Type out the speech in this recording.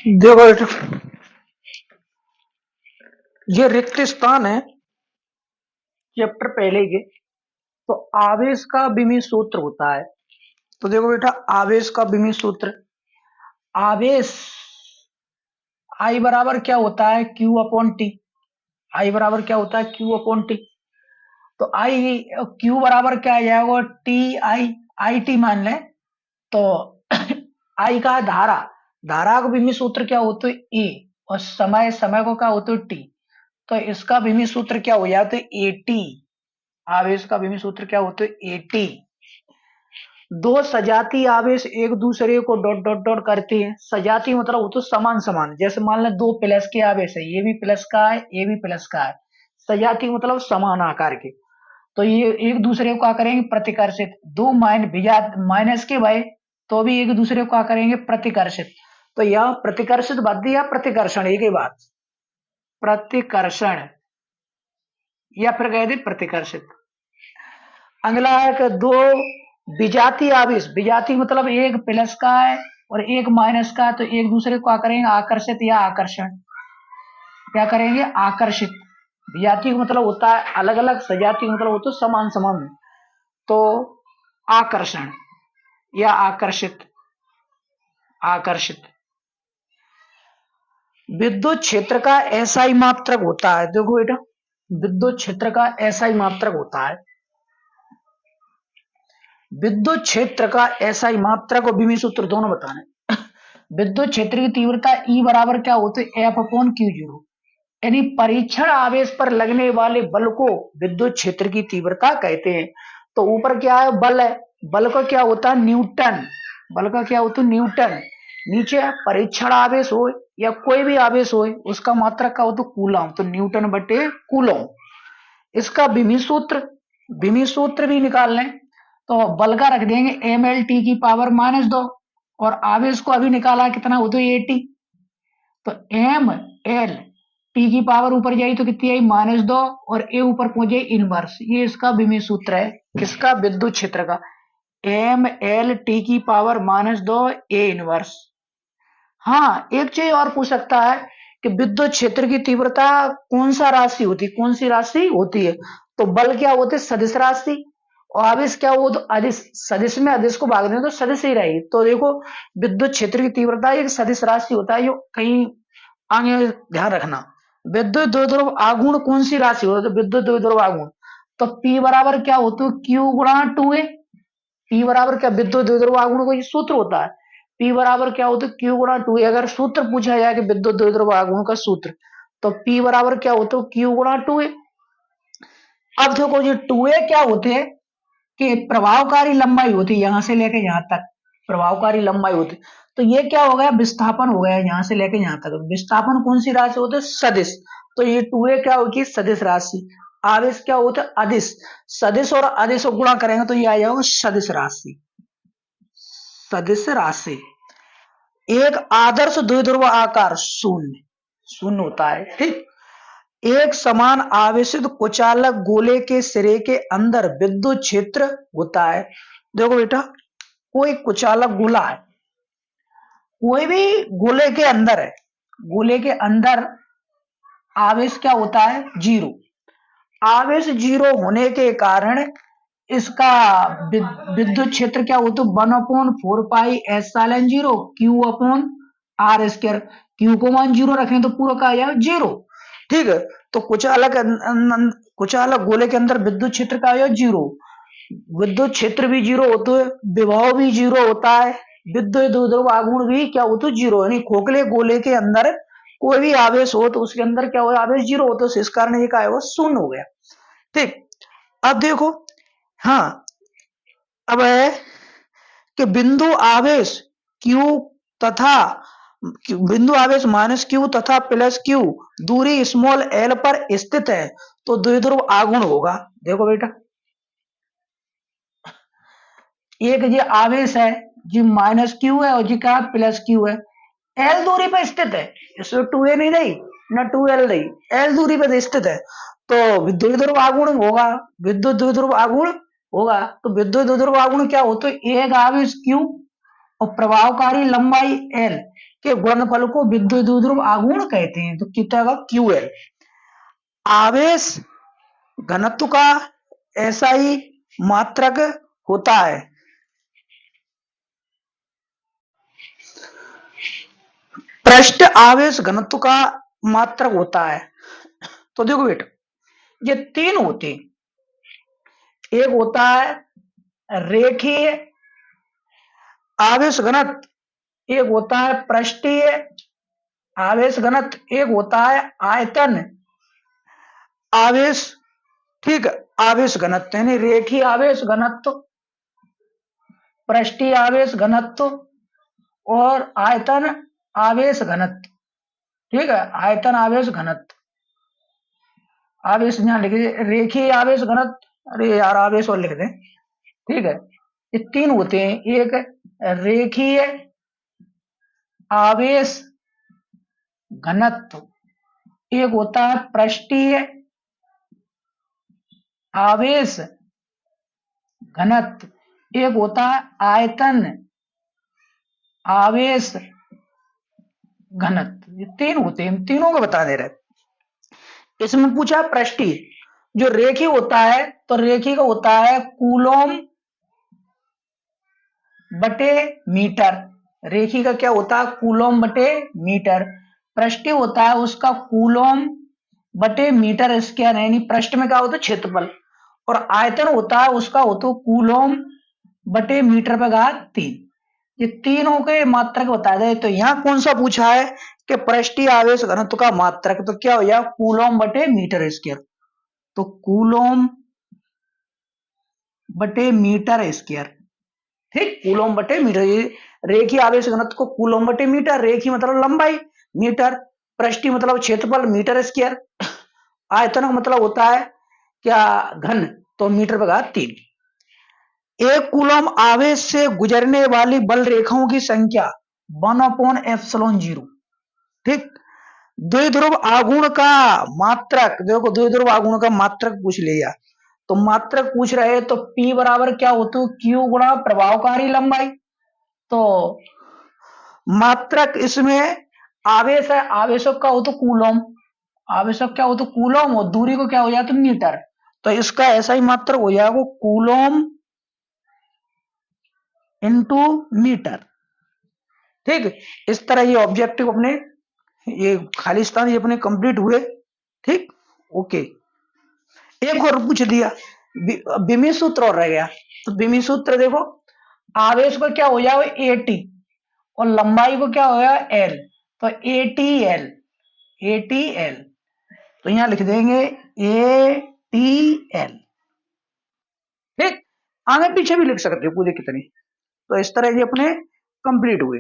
देखो, ये रिक्त स्थान है चैप्टर पहले के। तो आवेश का विमीय सूत्र होता है। तो देखो बेटा, आवेश का विमीय सूत्र, आवेश आई बराबर क्या होता है, क्यू अपॉन टी। आई बराबर क्या होता है, क्यू अपॉन टी। तो आई क्यू बराबर क्या आ जाएगा, टी आई। आई टी मान लें तो आई का है धारा। धारा का विमीय सूत्र क्या होता है, ए। और समय, समय को क्या होता है, टी। तो इसका विमीय सूत्र क्या हो जाता है, एटी। आवेश का विमीय सूत्र क्या होता है, एटी। दो सजाती आवेश एक दूसरे को डॉट डॉट डॉट करते हैं। सजाती मतलब वो तो समान समान, जैसे मान लें दो प्लस के आवेश है, ये भी प्लस का है, ये भी प्लस का है। सजाती मतलब समान आकार के। तो ये एक दूसरे को क्या करेंगे, प्रतिकर्षित। दो माइनस के भाई, तो भी एक दूसरे को क्या करेंगे, प्रतिकर्षित। तो यह प्रतिकर्षित बाध्य या प्रतिकर्षण, एक ही बात। प्रतिकर्षण या फिर कह दे प्रतिकर्षित। अगला है कि दो विजातीय आवेश, विजातीय मतलब एक प्लस का है और एक माइनस का है, तो एक दूसरे को क्या करेंगे, आकर्षित या आकर्षण। क्या करेंगे, आकर्षित। विजातीय का मतलब होता है अलग अलग, सजातीय मतलब होता है समान समान। तो आकर्षण या आकर्षित, आकर्षित। विद्युत क्षेत्र का ऐसा ही मात्रक होता है, देखो बेटा, विद्युत क्षेत्र का ऐसा ही मात्रक होता है। विद्युत क्षेत्र का ऐसा ही मात्रक और विमीय सूत्र दोनों बताने। विद्युत क्षेत्र की तीव्रता ई बराबर क्या होती है, एफ अपॉन क्यू जीरो। यानी परीक्षण आवेश पर लगने वाले बल को विद्युत क्षेत्र की तीव्रता कहते हैं। तो ऊपर क्या है, बल है। बल का क्या होता है, न्यूटन। बल का क्या होता है, न्यूटन। नीचे परीक्षण आवेश हो या कोई भी आवेश हो, उसका मात्रक क्या होता है, कूलम। तो न्यूटन बटे कूलम। इसका विमीय सूत्र भी निकाल लें तो बल का रख देंगे एम एल टी की पावर -2। और आवेश को अभी निकाला कितना होता है, एटी। तो एम एल टी की पावर ऊपर जाई तो कितनी आई, -2। और ए ऊपर पहुंचे इनवर्स। ये इसका विमीय सूत्र है, किसका, विद्युत क्षेत्र का। एम एल टी की पावर -2 ए इनवर्स। हाँ, एक चीज और पूछ सकता है कि विद्युत क्षेत्र की तीव्रता कौन सा राशि होती है, कौन सी राशि होती है। तो बल क्या होते, सदिश राशि। और आवेश क्या हो, तो अदिश। सदिश में अदिश को भाग दें तो सदिश ही रहेगी। तो देखो, विद्युत क्षेत्र की तीव्रता एक सदिश राशि होता है, जो कहीं आगे ध्यान रखना। विद्युत द्विध्रुव आघूर्ण कौन सी राशि होती है, तो विद्युत द्विध्रुव आघूर्ण। तो P बराबर क्या होता है, Q गुणा 2A। P बराबर क्या, विद्युत द्विध्रुव आघूर्ण को ये सूत्र होता है। P बराबर क्या होता है, Q गुणा 2A। अगर सूत्र पूछा जाए कि विद्युत द्विध्रुव आघूर्ण का सूत्र, तो P बराबर क्या होता है, Q गुणा 2A। अब देखो, ये 2A क्या होते हैं कि प्रभावकारी लंबाई होती है, यहां से लेके यहां तक प्रभावकारी लंबाई होती है। तो ये क्या हो गया, विस्थापन हो गया, यहां से लेके यहां तक। विस्थापन कौन सी राशि होती है, सदिश। तो ये 2A क्या होगी, सदिश राशि। आवेश क्या होता है, अदिश। सदिश और अदिश को गुणा करेंगे तो ये आ जाएगा सदिश राशि। सदिश राशि। एक आदर्श द्विध्रुव आकार शून्य, शून्य होता है, ठीक। एक समान आवेशित कुचालक गोले के सिरे के अंदर विद्युत क्षेत्र होता है। देखो बेटा, कोई कुचालक गोला है, कोई भी गोले के अंदर है, गोले के अंदर आवेश क्या होता है, जीरो। आवेश जीरो होने के कारण इसका विद्युत क्षेत्र क्या होता है, 1/4πε0 q upon r square. Q को मान जीरो रखें तो पूरा का आया जीरो, ठीक है। तो कुचालक गोले के अंदर विद्युत क्षेत्र का आया जीरो। विद्युत क्षेत्र भी जीरो होता है, विभव भी जीरो होता है, विद्युत द्विध्रुव आघूर्ण भी क्या होता है, जीरो। यानी खोखले गोले के अंदर कोई भी आवेश हो तो उसके अंदर क्या हो, आवेश जीरो होता है, इस कारण ये क्या है, वो शून्य हो गया, ठीक। अब देखो, हाँ, अब है कि बिंदु आवेश Q तथा बिंदु आवेश -Q तथा +Q दूरी स्मॉल l पर स्थित है, तो द्विध्रुव आघूर्ण होगा। देखो बेटा, एक ये आवेश है जी -Q है और जी का +Q है, L दूरी पर स्थित है। इसमें 2A नहीं रही ना 2L रही, L दूरी पर स्थित है, तो विद्युत द्विध्रुव आघूर्ण होगा। विद्युत द्विध्रुव आघूर्ण होगा। तो विद्युत द्विध्रुव आघूर्ण क्या होता है, एक आवेश Q और प्रभावकारी लंबाई L के गुणनफल को विद्युत द्विध्रुव आघूर्ण कहते हैं। तो कितना का QL आवेश घनत्व का SI मात्रक होता है। पृष्ठ आवेश घनत्व का मात्रक होता है। तो देखो बेटा, ये तीन होते हैं। एक होता है रेखीय आवेश घनत्व, एक होता है पृष्ठीय आवेश घनत्व, एक होता है आयतन आवेश, ठीक, आवेश घनत्व, यानी रेखीय आवेश घनत्व, पृष्ठीय आवेश घनत्व और आयतन आवेश घनत्व। ठीक है, आयतन आवेश घनत्व, आवेश यहां लिखिए रेखीय आवेश घनत्व, अरे यार आवेश और लिख दें। ठीक है, ये तीन होते हैं, एक रेखीय आवेश घनत्व, एक होता है पृष्ठीय आवेश घनत्व, एक होता है आयतन आवेश घनत्व। ये तीन होते हैं, तीनों को बता दे रहे। इसमें पूछा पृष्ठीय, जो रेखीय होता है तो रेखीय का होता है कूलोम बटे मीटर, रेखी का क्या होता है कूलोम बटे मीटर। पृष्ठीय होता है उसका कूलोम बटे मीटर स्क्वायर, यानी पृष्ठ में क्या होता है क्षेत्रफल, और आयतन होता है उसका होता है कूलोम बटे मीटर पे घात 3। ये तीनों के मात्रक बता दे। तो यहाँ कौन सा पूछा है कि पृष्ठीय आवेश घनत्व का मात्रक, तो क्या हो जाए कूलोम बटे मीटर स्क्वायर। तो कूलोम बटे मीटर स्क्वायर, ठीक, कूलोम बटे मीटर। ये रेखीय आवेश घनत्व को कूलोम बटे मीटर, रेखीय मतलब लंबाई मीटर, पृष्ठीय मतलब क्षेत्रफल मीटर स्क्वायर, आयतन का मतलब होता है क्या घन, तो मीटर पर घात 3। एक कूलम आवेश से गुजरने वाली बल रेखाओं की संख्या 1/ε0। ठीक, द्विध्रुव आघूर्ण का मात्रक, देखो द्विध्रुव आघूर्ण का मात्रक पूछ लिया, तो मात्रक पूछ रहे तो P बराबर क्या होता है Q गुणा प्रभावकारी लंबाई। तो मात्रक इसमें आवेश है, आवेशक का हो तो कूलम, आवेशक क्या हो तो कूलम, और दूरी को क्या हो जाए तो मीटर, तो इसका ऐसा ही मात्रक हो जाएगा कूलम इनटू मीटर। ठीक, इस तरह ये ऑब्जेक्टिव अपने, ये खालिस्तान ये अपने कंप्लीट हुए। ठीक, ओके। एक और पूछ दिया, विमी सूत्र और रह गया। तो विमी सूत्र देखो, आवेश को क्या हो जाए AT और लंबाई को क्या हो जाए L, तो ATL, ATL, तो यहां लिख देंगे ATL। ठीक, आगे पीछे भी लिख सकते हो पूरे कितने। तो इस तरह ये अपने कंप्लीट हुए।